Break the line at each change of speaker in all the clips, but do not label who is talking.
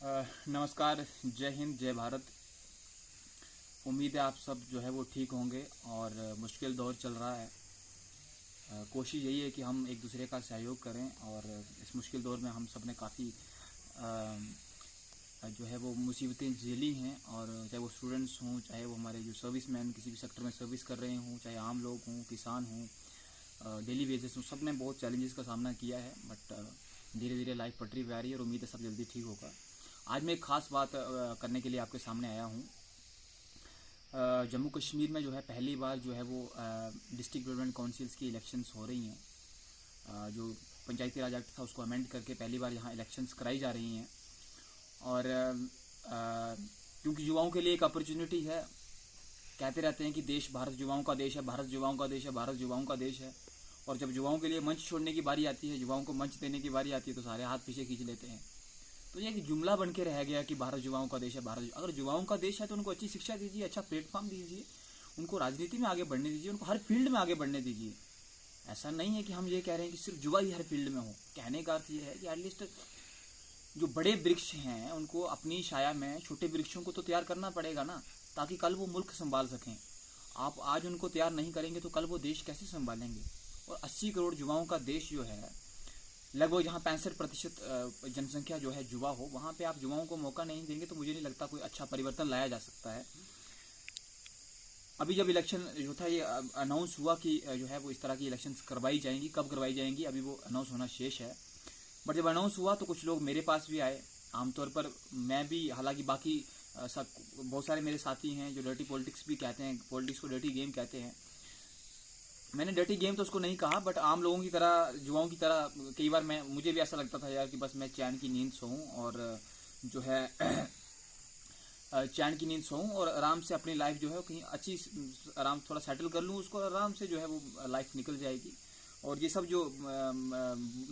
नमस्कार, जय हिंद, जय भारत। उम्मीद है आप सब जो है वो ठीक होंगे और मुश्किल दौर चल रहा है। कोशिश यही है कि हम एक दूसरे का सहयोग करें और इस मुश्किल दौर में हम सब ने काफ़ी जो है वो मुसीबतें झेली हैं। और चाहे वो स्टूडेंट्स हों, चाहे वो हमारे जो सर्विसमैन किसी भी सेक्टर में सर्विस कर रहे हों, चाहे आम लोग हों, किसान हों, डेली बेसिस हों, सब ने बहुत चैलेंजेस का सामना किया है। बट धीरे धीरे लाइफ पटरी पे आ रही है और उम्मीद है सब जल्दी ठीक होगा। आज मैं एक ख़ास बात करने के लिए आपके सामने आया हूँ। जम्मू कश्मीर में जो है पहली बार जो है वो डिस्ट्रिक्ट डेवलपमेंट काउंसिल्स की इलेक्शंस हो रही हैं। जो पंचायती राज एक्ट था उसको अमेंड करके पहली बार यहाँ इलेक्शंस कराई जा रही हैं। और क्योंकि युवाओं के लिए एक अपॉर्चुनिटी है। कहते रहते हैं कि देश भारत युवाओं का देश है, भारत युवाओं का देश है, भारत युवाओं का देश है। और जब युवाओं के लिए मंच छोड़ने की बारी आती है, युवाओं को मंच देने की बारी आती है, तो सारे हाथ पीछे खींच लेते हैं। तो ये एक जुमला बन के रह गया कि भारत युवाओं का देश है। भारत अगर युवाओं का देश है तो उनको अच्छी शिक्षा दीजिए, अच्छा प्लेटफॉर्म दीजिए, उनको राजनीति में आगे बढ़ने दीजिए, उनको हर फील्ड में आगे बढ़ने दीजिए। ऐसा नहीं है कि हम ये कह रहे हैं कि सिर्फ युवा ही हर फील्ड में हो। कहने का अर्थ ये है कि एटलीस्ट जो बड़े वृक्ष हैं उनको अपनी छाया में छोटे वृक्षों को तो तैयार करना पड़ेगा ना, ताकि कल वो मुल्क संभाल सकें। आप आज उनको तैयार नहीं करेंगे तो कल वो देश कैसे संभालेंगे। और 80 करोड़ युवाओं का देश जो है, लगभग जहाँ 65% जनसंख्या जो है युवा हो, वहाँ पे आप युवाओं को मौका नहीं देंगे तो मुझे नहीं लगता कोई अच्छा परिवर्तन लाया जा सकता है। अभी जब इलेक्शन जो था ये अनाउंस हुआ कि जो है वो इस तरह की इलेक्शंस करवाई जाएंगी, कब करवाई जाएंगी अभी वो अनाउंस होना शेष है। बट जब अनाउंस हुआ तो कुछ लोग मेरे पास भी आए। आमतौर पर मैं भी, हालांकि बाकी बहुत सारे मेरे साथी हैं जो डर्टी पॉलिटिक्स भी कहते हैं, पॉलिटिक्स को डर्टी गेम कहते हैं। मैंने डर्टी गेम तो उसको नहीं कहा, बट आम लोगों की तरह, युवाओं की तरह कई बार मुझे भी ऐसा लगता था यार कि बस मैं चैन की नींद सोऊं और जो है चैन की नींद सोऊं और आराम से अपनी लाइफ जो है कहीं अच्छी आराम थोड़ा सेटल कर लूं, उसको आराम से जो है वो लाइफ निकल जाएगी। और ये सब जो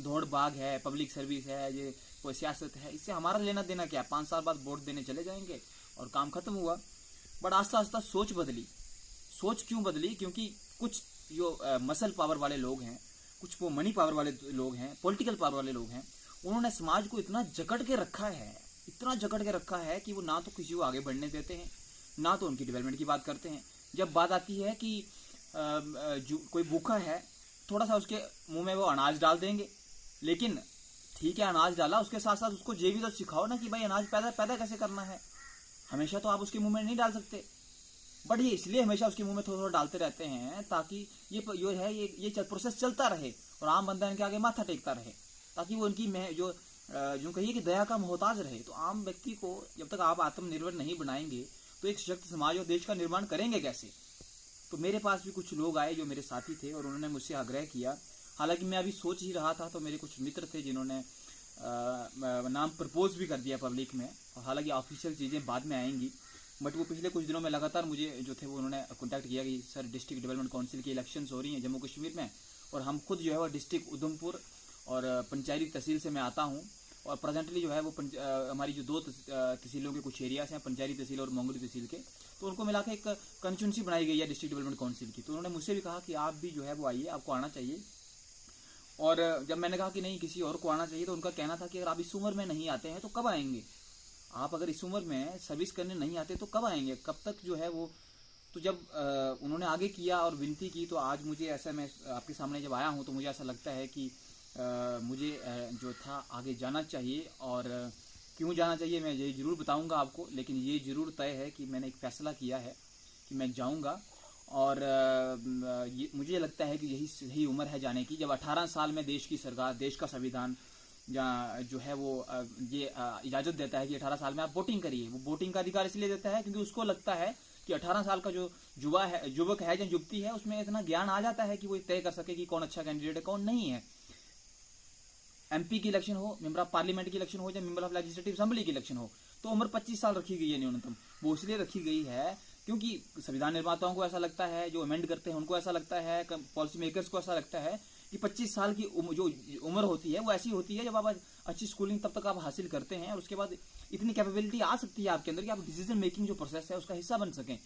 दौड़ भाग है, पब्लिक सर्विस है, ये कोई सियासत है, इससे हमारा लेना देना क्या है। 5 साल बाद वोट देने चले जाएंगे और काम खत्म हुआ। बट आस्ता आस्ता सोच बदली। सोच क्यों बदली? क्योंकि कुछ जो मसल पावर वाले लोग हैं, कुछ वो मनी पावर वाले लोग हैं, पॉलिटिकल पावर वाले लोग हैं, उन्होंने समाज को इतना जकड़ के रखा है, इतना जकड़ के रखा है कि वो ना तो किसी को आगे बढ़ने देते हैं, ना तो उनकी डेवलपमेंट की बात करते हैं। जब बात आती है कि कोई भूखा है, थोड़ा सा उसके मुंह में वो अनाज डाल देंगे। लेकिन ठीक है, अनाज डाला, उसके साथ साथ उसको ये भी तो सिखाओ ना कि भाई अनाज पैदा कैसे करना है। हमेशा तो आप उसके मुंह में नहीं डाल सकते। बट ये इसलिए हमेशा उसके मुंह में थोड़ा थोड़ा डालते रहते हैं ताकि ये प्रोसेस चलता रहे और आम बंदा इनके आगे माथा टेकता रहे, ताकि वो इनकी जो कहिए कि दया का मोहताज रहे। तो आम व्यक्ति को जब तक आप आत्मनिर्भर नहीं बनाएंगे तो एक सशक्त समाज और देश का निर्माण करेंगे कैसे। तो मेरे पास भी कुछ लोग आए जो मेरे साथी थे और उन्होंने मुझसे आग्रह किया। हालांकि मैं अभी सोच ही रहा था तो मेरे कुछ मित्र थे जिन्होंने नाम प्रपोज भी कर दिया पब्लिक में। हालांकि ऑफिशियल चीज़ें बाद में आएंगी, बट वो पिछले कुछ दिनों में लगातार मुझे जो थे वो उन्होंने कॉन्टैक्ट किया कि सर डिस्ट्रिक्ट डेवलपमेंट काउंसिल की इलेक्शंस हो रही हैं जम्मू कश्मीर में, और हम खुद जो है वो डिस्ट्रिक्ट उधमपुर और पंचायती तहसील से मैं आता हूँ। और प्रेजेंटली जो है वो हमारी जो 2 तहसीलों के कुछ एरियाज हैं, पंचायती तहसील और मोंगली तहसील के, तो उनको मिला के एक कंस्टिट्यूंसी बनाई गई है डिस्ट्रिक्ट डेवलपमेंट काउंसिल की। तो उन्होंने मुझसे भी कहा कि आप भी जो है वो आइए, आपको आना चाहिए। और जब मैंने कहा कि नहीं किसी और को आना चाहिए, तो उनका कहना था कि अगर आप इस उम्र में नहीं आते हैं तो कब आएंगे। आप अगर इस उम्र में सर्विस करने नहीं आते तो कब आएंगे, कब तक जो है वो। तो जब उन्होंने आगे किया और विनती की, तो आज मुझे ऐसा, मैं आपके सामने जब आया हूँ तो मुझे ऐसा लगता है कि मुझे जो था आगे जाना चाहिए। और क्यों जाना चाहिए मैं ये ज़रूर बताऊंगा आपको, लेकिन ये ज़रूर तय है कि मैंने एक फ़ैसला किया है कि मैं जाऊंगा। और मुझे लगता है कि यही सही उम्र है जाने की, जब 18 साल में देश की सरकार, देश का संविधान जहाँ जो है वो ये इजाज़त देता है कि 18 साल में आप वोटिंग करिए। वो वोटिंग का अधिकार इसलिए देता है क्योंकि उसको लगता है कि 18 साल का जो युवक है या युवती है, उसमें इतना ज्ञान आ जाता है कि वो तय कर सके कि कौन अच्छा कैंडिडेट है, कौन नहीं है। MP की इलेक्शन हो, मेंबर ऑफ पार्लियामेंट की इलेक्शन हो, या मेंबर ऑफ लेजिस्लेटिव असेंबली की इलेक्शन हो, तो उम्र 25 साल रखी गई है न्यूनतम। वो इसलिए रखी गई है क्योंकि संविधान निर्माताओं को ऐसा लगता है, जो अमेंड करते हैं उनको ऐसा लगता है, पॉलिसी मेकर्स को ऐसा लगता है कि 25 साल की जो उम्र होती है वो ऐसी होती है जब आप अच्छी स्कूलिंग तब तक आप हासिल करते हैं और उसके बाद इतनी कैपेबिलिटी आ सकती है आपके अंदर कि आप डिसीजन मेकिंग जो प्रोसेस है उसका हिस्सा बन सकें।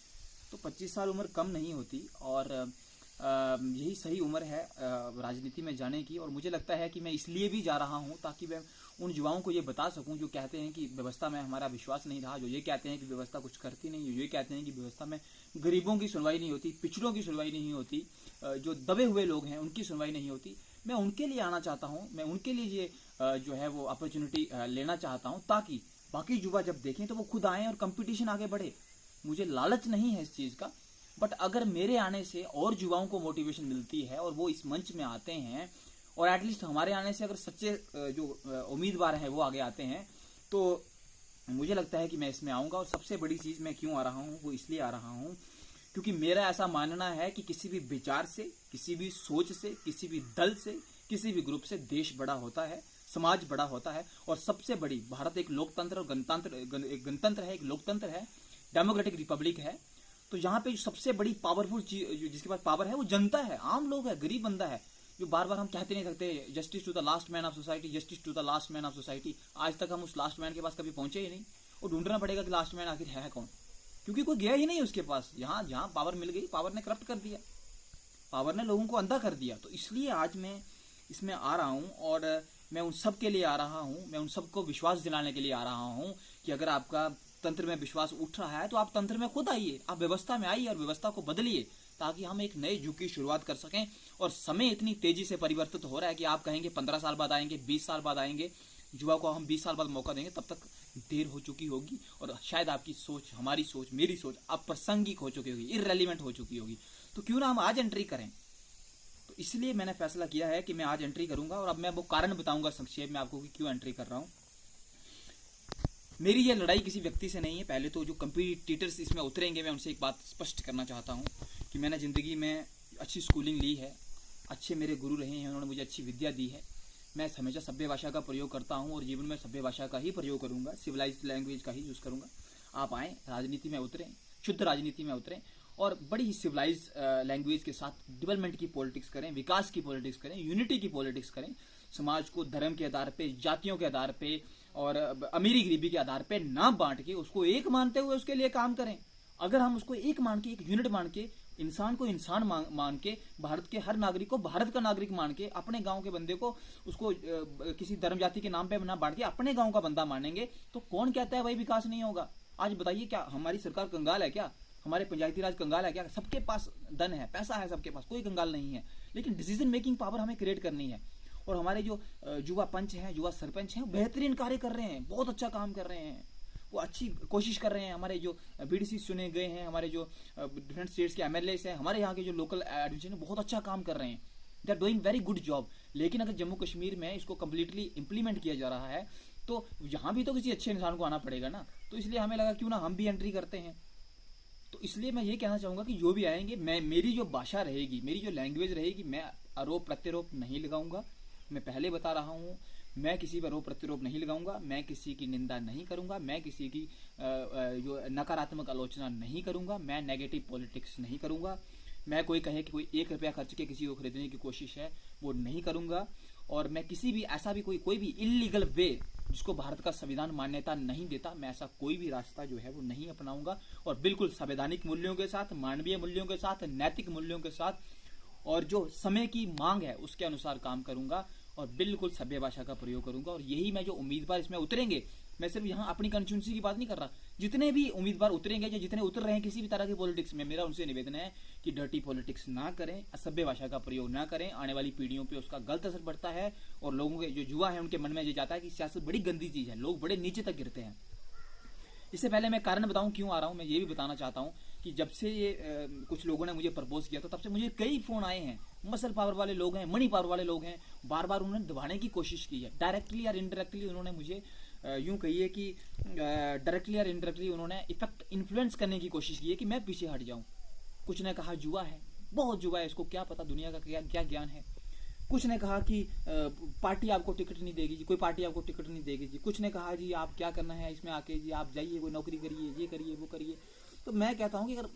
तो 25 साल उम्र कम नहीं होती। और यही सही उम्र है राजनीति में जाने की। और मुझे लगता है कि मैं इसलिए भी जा रहा हूं ताकि मैं उन युवाओं को ये बता सकूं जो कहते हैं कि व्यवस्था में हमारा विश्वास नहीं रहा, जो ये कहते हैं कि व्यवस्था कुछ करती नहीं, जो ये कहते हैं कि व्यवस्था में गरीबों की सुनवाई नहीं होती, पिछड़ों की सुनवाई नहीं होती, जो दबे हुए लोग हैं उनकी सुनवाई नहीं होती। मैं उनके लिए आना चाहता हूँ, मैं उनके लिए ये जो है वो अपॉर्चुनिटी लेना चाहता हूँ ताकि बाकी युवा जब देखें तो वो खुद आएँ और कंपटीशन आगे बढ़े। मुझे लालच नहीं है इस चीज़ का, बट अगर मेरे आने से और युवाओं को मोटिवेशन मिलती है और वो इस मंच में आते हैं, और एटलीस्ट हमारे आने से अगर सच्चे जो उम्मीदवार हैं वो आगे आते हैं, तो मुझे लगता है कि मैं इसमें आऊँगा। और सबसे बड़ी चीज़ मैं क्यों आ रहा हूँ, वो इसलिए आ रहा हूँ क्योंकि मेरा ऐसा मानना है कि किसी भी विचार से, किसी भी सोच से, किसी भी दल से, किसी भी ग्रुप से देश बड़ा होता है, समाज बड़ा होता है। और सबसे बड़ी, भारत एक लोकतंत्र और गणतंत्र है, एक लोकतंत्र है, डेमोक्रेटिक रिपब्लिक है। तो यहाँ पे सबसे बड़ी पावरफुल चीज, जिसके पास पावर है वो जनता है, आम लोग है, गरीब बंदा है। जो बार बार हम कहते नहीं सकते justice to the last man of society, justice to the last man of society. आज तक हम उस लास्ट मैन के पास कभी पहुंचे ही नहीं, और ढूंढना पड़ेगा कि लास्ट मैन आखिर है कौन, क्योंकि कोई गया ही नहीं उसके पास। यहाँ जहाँ पावर मिल गई, पावर ने करप्ट कर दिया, पावर ने लोगों को अंधा कर दिया। तो इसलिए आज मैं इसमें आ रहा हूँ, और मैं उन सब के लिए आ रहा हूँ, मैं उन सबको विश्वास दिलाने के लिए आ रहा हूँ कि अगर आपका तंत्र में विश्वास उठ रहा है तो आप तंत्र में खुद आइए, आप व्यवस्था में आइए और व्यवस्था को बदलिए, ताकि हम एक नए युग की शुरुआत कर सकें। और समय इतनी तेजी से परिवर्तित हो रहा है कि आप कहेंगे 15 साल बाद आएंगे, 20 साल बाद आएंगे, युवा को हम 20 साल बाद मौका देंगे, तब तक देर हो चुकी होगी और शायद आपकी सोच, हमारी सोच, मेरी सोच अप्रासंगिक हो चुकी होगी, इररेलेवेंट हो चुकी होगी। तो क्यों ना हम आज एंट्री करें। तो इसलिए मैंने फैसला किया है कि मैं आज एंट्री करूंगा, और अब मैं वो कारण बताऊंगा संक्षेप में आपको कि क्यों एंट्री कर रहा हूं। मेरी ये लड़ाई किसी व्यक्ति से नहीं है। पहले तो जो कंपीटिटर्स इसमें उतरेंगे, मैं उनसे एक बात स्पष्ट करना चाहता हूँ कि मैंने ज़िंदगी में अच्छी स्कूलिंग ली है, अच्छे मेरे गुरु रहे हैं, उन्होंने मुझे अच्छी विद्या दी है। मैं हमेशा सभ्य भाषा का प्रयोग करता हूँ और जीवन में सभ्य भाषा का ही प्रयोग करूँगा, सिविलाइज्ड लैंग्वेज का ही यूज़ करूँगा। आप आएँ, राजनीति में उतरें, शुद्ध राजनीति में उतरें और बड़ी ही सिविलाइज लैंग्वेज के साथ डेवलपमेंट की पॉलिटिक्स करें, विकास की पॉलिटिक्स करें, यूनिटी की पॉलिटिक्स करें। समाज को धर्म के आधार पे, जातियों के आधार पे और अमीरी गरीबी के आधार पे ना बांट के उसको एक मानते हुए उसके लिए काम करें। अगर हम उसको एक मान के, एक यूनिट मान के, इंसान को इंसान मान के, भारत के हर नागरिक को भारत का नागरिक मान के, अपने गांव के बंदे को उसको किसी धर्म जाति के नाम पे ना बांट के अपने गांव का बंदा मानेंगे, तो कौन कहता है भाई विकास नहीं होगा। आज बताइए, क्या हमारी सरकार कंगाल है क्या? हमारे पंचायती राज कंगाल है क्या? सबके पास धन है, पैसा है, सबके पास, कोई कंगाल नहीं है। लेकिन डिसीजन मेकिंग पावर हमें क्रिएट करनी है। और हमारे जो युवा पंच हैं, युवा सरपंच हैं, बेहतरीन कार्य कर रहे हैं, बहुत अच्छा काम कर रहे हैं, वो अच्छी कोशिश कर रहे हैं। हमारे जो बीडीसी चुने गए हैं, हमारे जो डिफरेंट स्टेट्स के एमएलएस हैं, हमारे यहाँ के जो लोकल एडमिनिस्ट्रेशन बहुत अच्छा काम कर रहे हैं, they are doing very good job. लेकिन अगर जम्मू कश्मीर में इसको कम्प्लीटली इम्प्लीमेंट किया जा रहा है तो यहाँ भी तो किसी अच्छे इंसान को आना पड़ेगा ना। तो इसलिए हमें लगा क्यों ना हम भी एंट्री करते हैं। तो इसलिए मैं ये कहना चाहूँगा कि जो भी आएंगे, मेरी जो भाषा रहेगी, मेरी जो लैंग्वेज रहेगी, मैं आरोप प्रत्यारोप नहीं लगाऊंगा। मैं पहले बता रहा हूँ, मैं किसी पर आरोप प्रत्यारोप नहीं लगाऊंगा, मैं किसी की निंदा नहीं करूंगा, मैं किसी की जो नकारात्मक आलोचना नहीं करूंगा, मैं नेगेटिव पॉलिटिक्स नहीं करूंगा। मैं कोई कहे कि कोई 1 रुपया खर्च के किसी को खरीदने की कोशिश है, वो नहीं करूंगा। और मैं किसी भी ऐसा भी कोई भी इलीगल वे, जिसको भारत का संविधान मान्यता नहीं देता, मैं ऐसा कोई भी रास्ता जो है वो नहीं अपनाऊंगा। और बिल्कुल संवैधानिक मूल्यों के साथ, मानवीय मूल्यों के साथ, नैतिक मूल्यों के साथ, और जो समय की मांग है उसके अनुसार काम करूंगा और बिल्कुल सभ्य भाषा का प्रयोग करूंगा। और यही मैं जो उम्मीदवार इसमें उतरेंगे, मैं सिर्फ यहाँ अपनी कंस्टिट्यूंसी की बात नहीं कर रहा, जितने भी उम्मीदवार उतरेंगे या जितने उतर रहे हैं किसी भी तरह की पॉलिटिक्स में, मेरा उनसे निवेदन है कि डर्टी पॉलिटिक्स ना करें, असभ्य भाषा का प्रयोग ना करें। आने वाली पीढ़ियों पे उसका गलत असर पड़ता है और लोगों के जो युवा है उनके मन में ये जाता है कि सियासत बड़ी गंदी चीज है, लोग बड़े नीचे तक गिरते हैं। इससे पहले मैं कारण बताऊं क्यों आ रहा हूं, मैं ये भी बताना चाहता हूं कि जब से ये कुछ लोगों ने मुझे प्रपोज किया था, तब से मुझे कई फोन आए हैं। मसल पावर वाले लोग हैं, मनी पावर वाले लोग हैं, बार बार उन्होंने दबाने की कोशिश की है। डायरेक्टली या इनडायरेक्टली उन्होंने मुझे यूं कहिए कि डायरेक्टली या इनडायरेक्टली उन्होंने इफेक्ट इन्फ्लुएंस करने की कोशिश की है कि मैं पीछे हट जाऊं। कुछ ने कहा जुआ है, बहुत जुआ है, इसको क्या पता दुनिया का क्या ज्ञान है। कुछ ने कहा कि पार्टी आपको टिकट नहीं देगी जी, कोई पार्टी आपको टिकट नहीं देगी जी। कुछ ने कहा जी आप क्या करना है इसमें आके जी, आप जाइए कोई नौकरी करिए, ये करिए वो करिए। तो मैं कहता हूँ कि अगर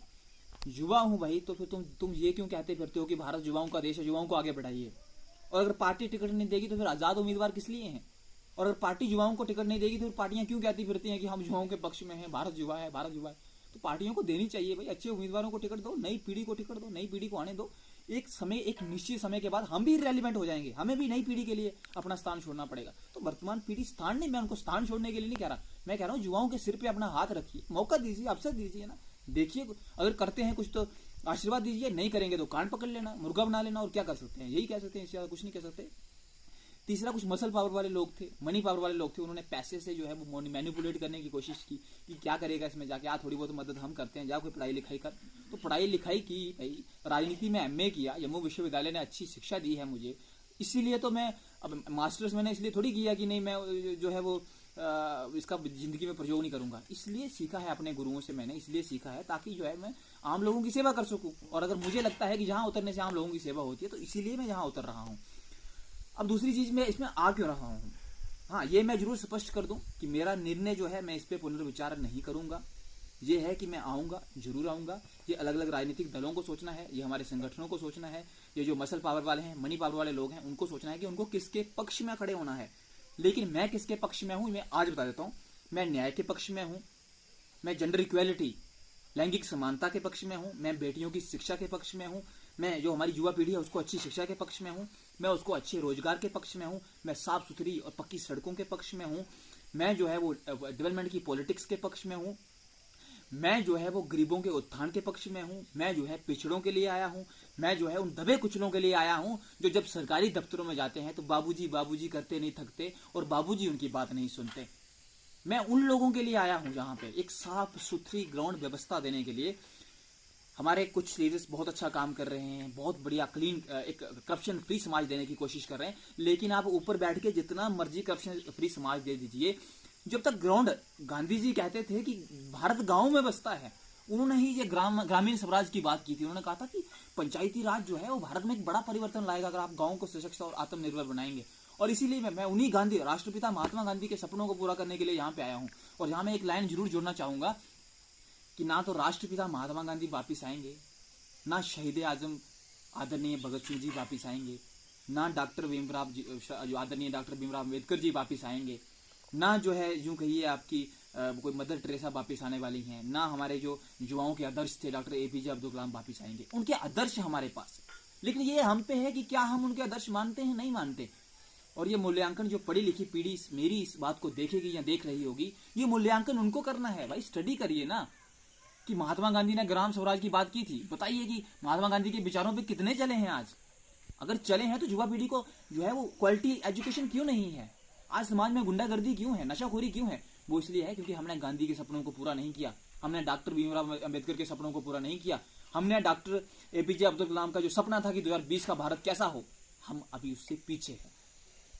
युवा हूँ भाई, तो फिर तुम ये क्यों कहते फिरते हो कि भारत युवाओं का देश है, युवाओं को आगे बढ़ाइए। और अगर पार्टी टिकट नहीं देगी तो फिर आजाद उम्मीदवार किस लिए हैं? और अगर पार्टी युवाओं को टिकट नहीं देगी तो फिर पार्टियां क्यों कहती फिरती हैं कि हम युवाओं के पक्ष में हैं, भारत युवा है, भारत युवा है। तो पार्टियों को देनी चाहिए भाई, अच्छे उम्मीदवारों को टिकट दो, नई पीढ़ी को टिकट दो, नई पीढ़ी को आने दो। एक समय, एक निश्चित समय के बाद हम भी इररिलेवेंट हो जाएंगे, हमें भी नई पीढ़ी के लिए अपना स्थान छोड़ना पड़ेगा। तो वर्तमान पीढ़ी स्थान नहीं, मैं उनको स्थान छोड़ने के लिए नहीं कह रहा, मैं कह रहा हूँ युवाओं के सिर पे अपना हाथ रखिए, मौका दीजिए, अवसर दीजिए ना, देखिए अगर करते हैं कुछ तो आशीर्वाद दीजिए, नहीं करेंगे तो कान पकड़ लेना, मुर्गा बना लेना, और क्या कर सकते हैं, यही कह सकते हैं, इससे ज्यादा कुछ नहीं कह सकते। तीसरा, कुछ मसल पावर वाले लोग थे, मनी पावर वाले लोग थे, उन्होंने पैसे से जो है वो मैनिपुलेट करने की कोशिश की कि क्या करेगा इसमें जाके, थोड़ी बहुत मदद हम करते हैं, जा कोई पढ़ाई लिखाई कर। तो पढ़ाई लिखाई की भाई, राजनीति में एमए किया, जम्मू विश्वविद्यालय ने अच्छी शिक्षा दी है मुझे, इसीलिए तो मैं अब मास्टर्स मैंने इसलिए थोड़ी किया कि नहीं मैं जो है वो इसका जिंदगी में प्रयोग नहीं करूंगा, इसलिए सीखा है अपने गुरुओं से, मैंने इसलिए सीखा है ताकि जो है मैं आम लोगों की सेवा कर सकूं। और अगर मुझे लगता है कि जहां उतरने से आम लोगों की सेवा होती है तो इसीलिए मैं जहां उतर रहा हूं। अब दूसरी चीज, मैं इसमें आ क्यों रहा हूं, हाँ ये मैं जरूर स्पष्ट कर दूं कि मेरा निर्णय जो है मैं इस पे पुनर्विचार नहीं करूंगा, ये है कि मैं आऊंगा, जरूर आऊंगा। ये अलग अलग राजनीतिक दलों को सोचना है, ये हमारे संगठनों को सोचना है, ये जो मसल पावर वाले हैं, मनी पावर वाले लोग हैं, उनको सोचना है कि उनको किसके पक्ष में खड़े होना है। लेकिन मैं किसके पक्ष में हूं, मैं आज बता देता हूं। मैं न्याय के पक्ष में हूं, मैं जेंडर इक्वेलिटी, लैंगिक समानता के पक्ष में हूं, मैं बेटियों की शिक्षा के पक्ष में हूं, मैं जो हमारी युवा पीढ़ी है उसको अच्छी शिक्षा के पक्ष में हूं, मैं उसको अच्छे रोजगार के पक्ष में हूं, मैं साफ सुथरी और पक्की सड़कों के पक्ष में हूं, मैं जो है वो डेवलपमेंट की पॉलिटिक्स के पक्ष में हूं, मैं जो है वो गरीबों के उत्थान के पक्ष में हूं, मैं जो है पिछड़ों के लिए आया हूं, मैं जो है उन दबे कुचलों के लिए आया हूं जो जब सरकारी दफ्तरों में जाते हैं तो बाबूजी बाबूजी करते नहीं थकते और बाबूजी उनकी बात नहीं सुनते। मैं उन लोगों के लिए आया हूं जहां पे एक साफ सुथरी ग्राउंड व्यवस्था देने के लिए। हमारे कुछ लीडर्स बहुत अच्छा काम कर रहे हैं, बहुत बढ़िया क्लीन एक करप्शन फ्री समाज देने की कोशिश कर रहे हैं, लेकिन आप ऊपर बैठ के जितना मर्जी करप्शन फ्री समाज दे दीजिए, जब तक ग्राउंड, गांधी जी कहते थे कि भारत गांव में बसता है, उन्होंने ही ये ग्रामीण स्वराज की बात की थी। उन्होंने कहा था कि पंचायती राज जो है वो भारत में एक बड़ा परिवर्तन लाएगा अगर आप गाँव को सशक्त और आत्मनिर्भर बनाएंगे। और इसीलिए मैं उन्हीं गांधी, राष्ट्रपिता महात्मा गांधी के सपनों को पूरा करने के लिए यहाँ पे आया हूँ। और यहाँ मैं एक लाइन जरूर जोड़ना चाहूंगा कि ना तो राष्ट्रपिता महात्मा गांधी वापिस आएंगे, ना शहीद आजम आदरणीय भगत सिंह जी वापिस आएंगे, ना डॉक्टर भीमराव जी, जो आदरणीय डॉक्टर भीमराव अम्बेडकर जी वापिस आएंगे, ना जो है यूं कहिए आपकी कोई मदर टेरेसा वापिस आने वाली हैं, ना हमारे जो युवाओं के आदर्श थे डॉक्टर एपीजे अब्दुल कलाम वापिस आएंगे। उनके आदर्श हमारे पास, लेकिन ये हम पे है कि क्या हम उनके आदर्श मानते हैं, नहीं मानते। और ये मूल्यांकन जो पढ़ी लिखी पीढ़ी मेरी इस बात को देखेगी या देख रही होगी, ये मूल्यांकन उनको करना है। भाई स्टडी करिए ना कि महात्मा गांधी ने ग्राम स्वराज की बात की थी, बताइए कि महात्मा गांधी के विचारों पे कितने चले हैं आज। अगर चले हैं तो युवा पीढ़ी को जो है वो क्वालिटी एजुकेशन क्यों नहीं है। आज समाज में गुंडागर्दी क्यों है, नशाखोरी क्यों है, वो इसलिए है क्योंकि हमने गांधी के सपनों को पूरा नहीं किया, हमने डॉक्टर भीमराव अम्बेडकर के सपनों को पूरा नहीं किया, हमने डॉक्टर एपीजे अब्दुल कलाम का जो सपना था कि 2020 का भारत कैसा हो, हम अभी उससे पीछे हैं।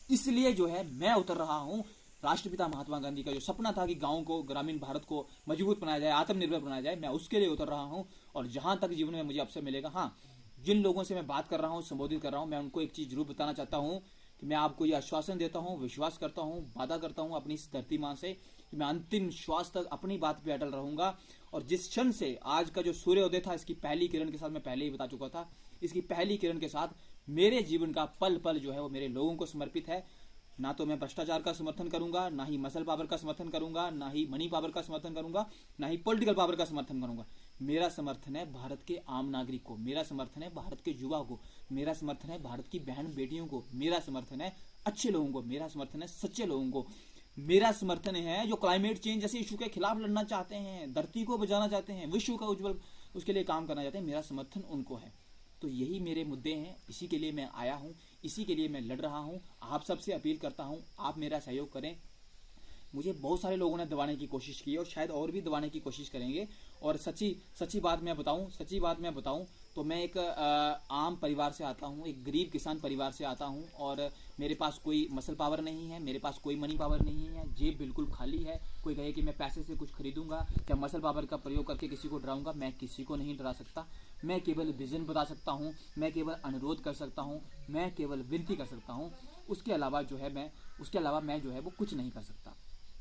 इसलिए जो है मैं उतर रहा हूं। राष्ट्रपिता महात्मा गांधी का जो सपना था कि गांव को, ग्रामीण भारत को मजबूत बनाया जाए, आत्मनिर्भर बनाया जाए, मैं उसके लिए उतर रहा हूं। और जहां तक जीवन में मुझे अवसर मिलेगा, हाँ, जिन लोगों से मैं बात कर रहा हूं, संबोधित कर रहा हूं, मैं उनको एक चीज जरूर बताना चाहता हूं कि मैं आपको ये आश्वासन देता हूं, विश्वास करता हूं, वादा करता हूं अपनी इस धरती मां से कि मैं अंतिम श्वास तक अपनी बात पे अटल रहूंगा। और जिस क्षण से आज का जो सूर्योदय था, इसकी पहली किरण के साथ, मैं पहले ही बता चुका था, इसकी पहली किरण के साथ मेरे जीवन का पल पल जो है वो मेरे लोगों को समर्पित है। ना तो मैं भ्रष्टाचार का समर्थन करूंगा, ना ही मसल पावर का समर्थन करूंगा, ना ही मनी पावर का समर्थन करूंगा, ना ही पॉलिटिकल पावर का समर्थन करूंगा। मेरा समर्थन है भारत के आम नागरिक को, मेरा समर्थन है भारत के युवा को, मेरा समर्थन है भारत की बहन बेटियों को, मेरा समर्थन है अच्छे लोगों को, मेरा समर्थन है सच्चे लोगों को, मेरा समर्थन है जो क्लाइमेट चेंज जैसे इशू के खिलाफ लड़ना चाहते हैं, धरती को बचाना चाहते हैं, विश्व का उज्जवल उसके लिए काम करना चाहते हैं। मेरा समर्थन उनको है। तो यही मेरे मुद्दे हैं, इसी के लिए मैं आया हूं, इसी के लिए मैं लड़ रहा हूं। आप सबसे अपील करता हूं, आप मेरा सहयोग करें। मुझे बहुत सारे लोगों ने दबाने की कोशिश की और शायद और भी दबाने की कोशिश करेंगे। और सच्ची बात मैं बताऊं तो मैं एक आम परिवार से आता हूं, एक गरीब किसान परिवार से आता हूं और मेरे पास कोई मसल पावर नहीं है, मेरे पास कोई मनी पावर नहीं है, जेब बिल्कुल खाली है। कोई कहे कि मैं पैसे से कुछ खरीदूंगा या मसल पावर का प्रयोग करके किसी को डराऊंगा, मैं किसी को नहीं डरा सकता। मैं केवल विजन बता सकता हूँ, मैं केवल अनुरोध कर सकता हूँ, मैं केवल विनती कर सकता हूँ। उसके अलावा मैं जो है वो कुछ नहीं कर सकता।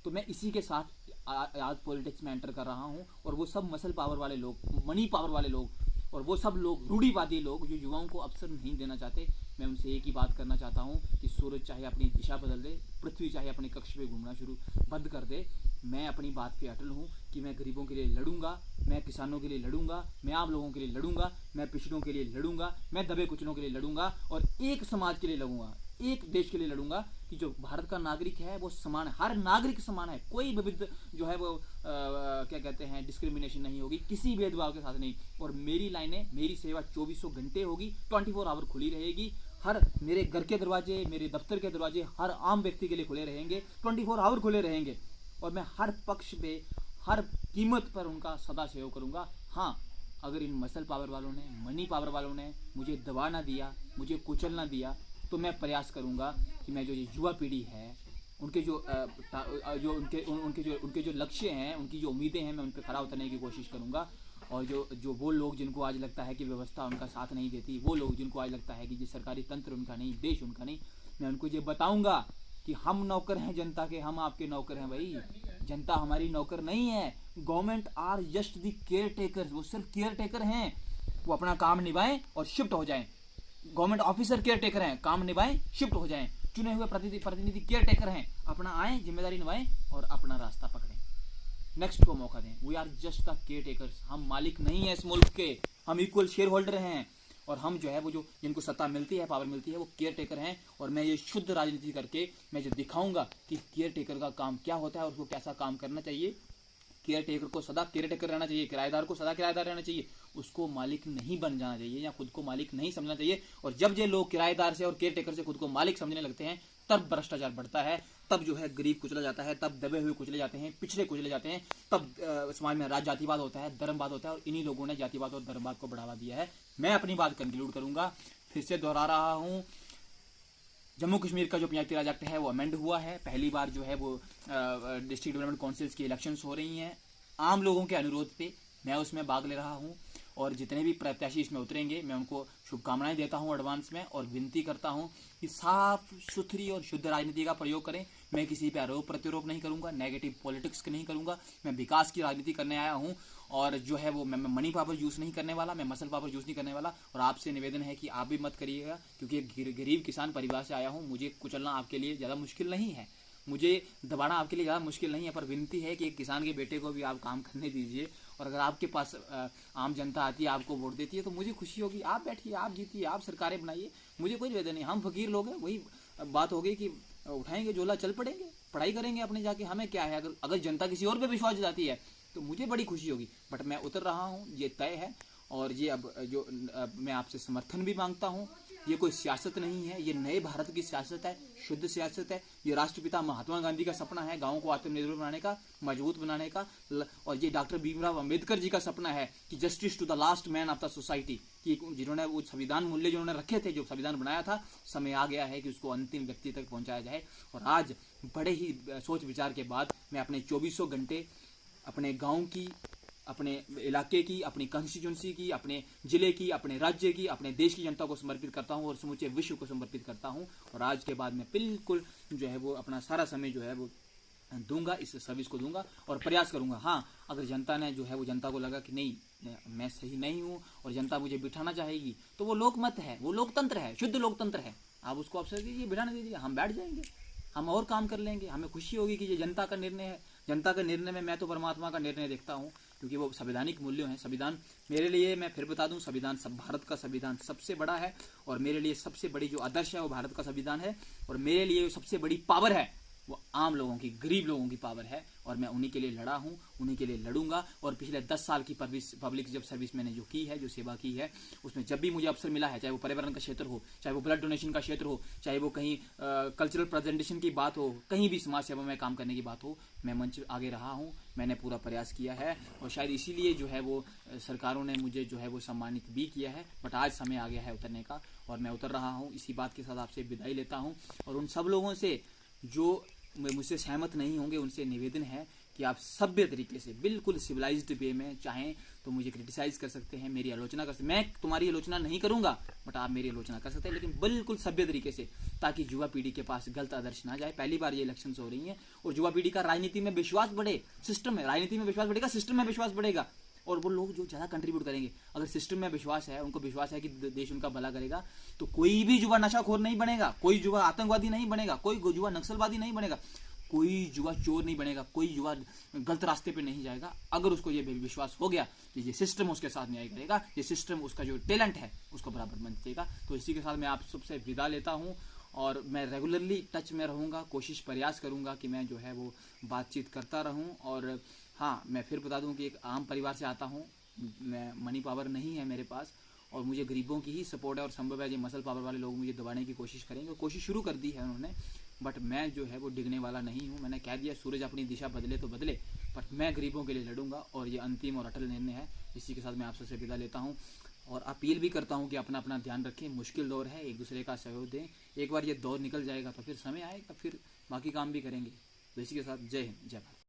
तो मैं इसी के साथ आज पॉलिटिक्स में एंटर कर रहा हूँ और वो सब मसल पावर वाले लोग, मनी पावर वाले लोग, और वो सब लोग रूढ़िवादी लोग जो युवाओं को अवसर नहीं देना चाहते, मैं उनसे एक ही बात करना चाहता हूँ कि सूरज चाहे अपनी दिशा बदल दे, पृथ्वी चाहे अपने कक्ष पे घूमना शुरू बंद कर दे, मैं अपनी बात पे अटल हूँ कि मैं गरीबों के लिए लड़ूंगा, मैं किसानों के लिए लड़ूंगा, मैं आम लोगों के लिए लड़ूंगा, मैं पिछड़ों के लिए लड़ूंगा, मैं दबे कुचलों के लिए लड़ूंगा और एक समाज के लिए लड़ूंगा, एक देश के लिए लड़ूंगा कि जो भारत का नागरिक है वो समान है, हर नागरिक समान है, कोई विविध जो है वो क्या कहते हैं डिस्क्रिमिनेशन नहीं होगी, किसी भेदभाव के साथ नहीं। और मेरी लाइनें, मेरी सेवा 2400 घंटे होगी, 24 आवर खुली रहेगी। हर मेरे घर के दरवाजे, मेरे दफ्तर के दरवाजे हर आम व्यक्ति के लिए खुले रहेंगे, 24 आवर खुले रहेंगे और मैं हर पक्ष पे, हर कीमत पर उनका सदा सहयोग करूंगा। हाँ, अगर इन मसल पावर वालों ने, मनी पावर वालों ने मुझे दबा ना दिया, मुझे कुचल ना दिया, तो मैं प्रयास करूंगा कि मैं जो ये युवा पीढ़ी है उनके उनके जो लक्ष्य हैं, उनकी जो उम्मीदें हैं, मैं उन पर खरा उतरने की कोशिश करूंगा। और जो वो लोग जिनको आज लगता है कि व्यवस्था उनका साथ नहीं देती, वो लोग जिनको आज लगता है कि ये सरकारी तंत्र उनका नहीं, देश उनका नहीं, मैं उनको ये बताऊंगा कि हम नौकर हैं जनता के, हम आपके नौकर हैं भाई, जनता हमारी नौकर नहीं है। Government are just the care taker, वो सिर्फ केयर टेकर हैं, वो अपना काम निभाएं और शिफ्ट हो जाएं। गवर्नमेंट ऑफिसर केयर टेकर हैं, काम निभाएं, शिफ्ट हो जाएं। चुने हुए प्रतिनिधि केयर टेकर हैं, अपना आए, जिम्मेदारी निभाएं और अपना रास्ता पकड़ें, नेक्स्ट को मौका दें। We are just the care takers, हम मालिक नहीं है इस मुल्क के, हम इक्वल शेयर होल्डर हैं और हम जो है वो जो जिनको सत्ता मिलती है, पावर मिलती है, वो केयर टेकर हैं। और मैं ये शुद्ध राजनीति करके मैं जो दिखाऊंगा कि केयर टेकर का काम क्या होता है और उसको कैसा काम करना चाहिए। केयर टेकर को सदा केयर टेकर रहना चाहिए, किराएदार को सदा किराएदार रहना चाहिए, उसको मालिक नहीं बन जाना चाहिए या खुद को मालिक नहीं समझना चाहिए। और जब ये लोग किराएदार से और केयर टेकर से खुद को मालिक समझने लगते हैं, तब भ्रष्टाचार बढ़ता है, तब जो है गरीब कुचला जाता है, तब दबे हुए कुचले जाते हैं, पिछड़े कुचले जाते हैं, तब समाज में जातिवाद होता है, धर्मवाद होता है। और इन्हीं लोगों ने जातिवाद और धर्मवाद को बढ़ावा दिया है। मैं अपनी बात कंक्लूड करूंगा, फिर से दोहरा रहा हूं, जम्मू कश्मीर का जो पंचायती राज एक्ट है वो अमेंड हुआ है। पहली बार जो है वो डिस्ट्रिक्ट डेवलपमेंट काउंसिल्स की इलेक्शंस हो रही हैं। आम लोगों के अनुरोध पे मैं उसमें भाग ले रहा हूं और जितने भी प्रत्याशी इसमें उतरेंगे मैं उनको शुभकामनाएं देता हूं एडवांस में और विनती करता हूं कि साफ सुथरी और शुद्ध राजनीति का प्रयोग करें। मैं किसी पे आरोप प्रत्यारोप नहीं करूंगा, नेगेटिव पॉलिटिक्स नहीं करूंगा, मैं विकास की राजनीति करने आया हूं। और जो है वो मैं मनी पावर यूज नहीं करने वाला, मैं मसल पावर यूज नहीं करने वाला। और आपसे निवेदन है कि आप भी मत करिएगा, क्योंकि एक गरीब किसान परिवार से आया हूं, मुझे कुचलना आपके लिए ज्यादा मुश्किल नहीं है, मुझे दबाना आपके लिए ज़्यादा मुश्किल नहीं है। पर विनती है कि एक किसान के बेटे को भी आप काम करने दीजिए। और अगर आपके पास आम जनता आती है, आपको वोट देती है, तो मुझे खुशी होगी। आप बैठिए, आप जीतिए, आप सरकारें बनाइए, मुझे कोई निवेदन नहीं। हम फकीर लोग हैं, वही बात होगी कि उठाएंगे झोला, चल पड़ेंगे, पढ़ाई करेंगे अपने जाके, हमें क्या है। अगर जनता किसी और पे विश्वास जताती है तो मुझे बड़ी खुशी होगी। बट मैं उतर रहा हूँ, ये तय है। और ये अब जो मैं आपसे समर्थन भी मांगता हूँ, ये कोई सियासत नहीं है, ये नए भारत की सियासत है, शुद्ध सियासत है। ये राष्ट्रपिता महात्मा गांधी का सपना है गांवों को आत्मनिर्भर बनाने का, मजबूत बनाने का। और ये डॉक्टर भीमराव अंबेडकर जी का सपना है कि justice to the last man of the society, कि जिन्होंने वो संविधान मूल्य जो उन्होंने रखे थे, जो संविधान बनाया था, समय आ गया है कि उसको अंतिम व्यक्ति तक पहुंचाया जाए। और आज बड़े ही सोच विचार के बाद मैं अपने 2400 घंटे अपने गाँव की, अपने इलाके की, अपनी कंस्टिट्यूंसी की, अपने जिले की, अपने राज्य की, अपने देश की जनता को समर्पित करता हूं और समूचे विश्व को समर्पित करता हूं। और आज के बाद मैं बिल्कुल जो है वो अपना सारा समय जो है वो दूंगा, इस सर्विस को दूंगा और प्रयास करूंगा। हाँ, अगर जनता ने जो है वो, जनता को लगा कि नहीं मैं सही नहीं हूं और जनता मुझे बिठाना चाहेगी, तो वो लोकमत है, वो लोकतंत्र है, शुद्ध लोकतंत्र है। आप उसको अवसर दीजिए, बिठाने दीजिए, हम बैठ जाएंगे, हम और काम कर लेंगे। हमें खुशी होगी कि ये जनता का निर्णय है। जनता के निर्णय में मैं तो परमात्मा का निर्णय देखता हूँ, क्योंकि वो संवैधानिक मूल्यों हैं। संविधान मेरे लिए, मैं फिर बता दूं, संविधान सब भारत का संविधान सबसे बड़ा है और मेरे लिए सबसे बड़ी जो आदर्श है वो भारत का संविधान है। और मेरे लिए सबसे बड़ी पावर है वो आम लोगों की, गरीब लोगों की पावर है। और मैं उन्हीं के लिए लड़ा हूं, उन्हीं के लिए लड़ूंगा। और पिछले 10 साल की पब्लिक जब सर्विस मैंने जो की है, जो सेवा की है, उसमें जब भी मुझे अवसर मिला है, चाहे वो पर्यावरण का क्षेत्र हो, चाहे वो ब्लड डोनेशन का क्षेत्र हो, चाहे वो कहीं कल्चरल प्रेजेंटेशन की बात हो, कहीं भी समाज सेवा में काम करने की बात हो, मैं मंच आगे रहा हूँ, मैंने पूरा प्रयास किया है। और शायद इसीलिए जो है वो सरकारों ने मुझे जो है वो सम्मानित भी किया है। बट आज समय आ गया है उतरने का और मैं उतर रहा हूँ। इसी बात के साथ आपसे विदाई लेता हूँ। और उन सब लोगों से जो मुझसे सहमत नहीं होंगे, उनसे निवेदन है कि आप सभ्य तरीके से, बिल्कुल सिविलाइज्ड वे में, चाहें तो मुझे क्रिटिसाइज कर सकते हैं, मेरी आलोचना कर सकते हैं। मैं तुम्हारी आलोचना नहीं करूंगा, बट आप मेरी आलोचना कर सकते हैं, लेकिन बिल्कुल सभ्य तरीके से, ताकि युवा पीढ़ी के पास गलत आदर्श ना जाए। पहली बार ये इलेक्शंस हो रही हैं और युवा पीढ़ी का राजनीति में विश्वास बढ़े। सिस्टम में, राजनीति में विश्वास बढ़ेगा, सिस्टम में विश्वास बढ़ेगा। और वो लोग जो ज़्यादा कंट्रीब्यूट करेंगे, अगर सिस्टम में विश्वास है, उनको विश्वास है कि देश उनका भला करेगा, तो कोई भी युवा नशाखोर नहीं बनेगा, कोई युवा आतंकवादी नहीं बनेगा, कोई युवा नक्सलवादी नहीं बनेगा, कोई युवा चोर नहीं बनेगा, कोई युवा गलत रास्ते पे नहीं जाएगा। अगर उसको ये विश्वास हो गया तो ये सिस्टम उसके साथ न्याय करेगा, ये सिस्टम उसका जो टैलेंट है उसको बराबर मंच देगा। तो इसी के साथ मैं आप सबसे विदा लेता हूँ और मैं रेगुलरली टच में रहूँगा, प्रयास करूँगा कि मैं जो है वो बातचीत करता रहूँ। और हाँ, मैं फिर बता दूँ कि एक आम परिवार से आता हूँ, मैं मनी पावर नहीं है मेरे पास, और मुझे गरीबों की ही सपोर्ट है, और संभव है ये मसल पावर वाले लोग मुझे दबाने की कोशिश करेंगे, कोशिश शुरू कर दी है उन्होंने, बट मैं जो है वो डिगने वाला नहीं हूँ। मैंने कह दिया सूरज अपनी दिशा बदले तो बदले, बट मैं गरीबों के लिए लड़ूंगा, और ये अंतिम और अटल निर्णय है। इसी के साथ मैं आप सबसे विदा लेता हूँ और अपील भी करता हूँ कि अपना अपना ध्यान रखें, मुश्किल दौर है, एक दूसरे का सहयोग दें। एक बार ये दौर निकल जाएगा तो फिर समय आएगा, फिर बाकी काम भी करेंगे। तो इसी के साथ जय हिंद, जय भारत।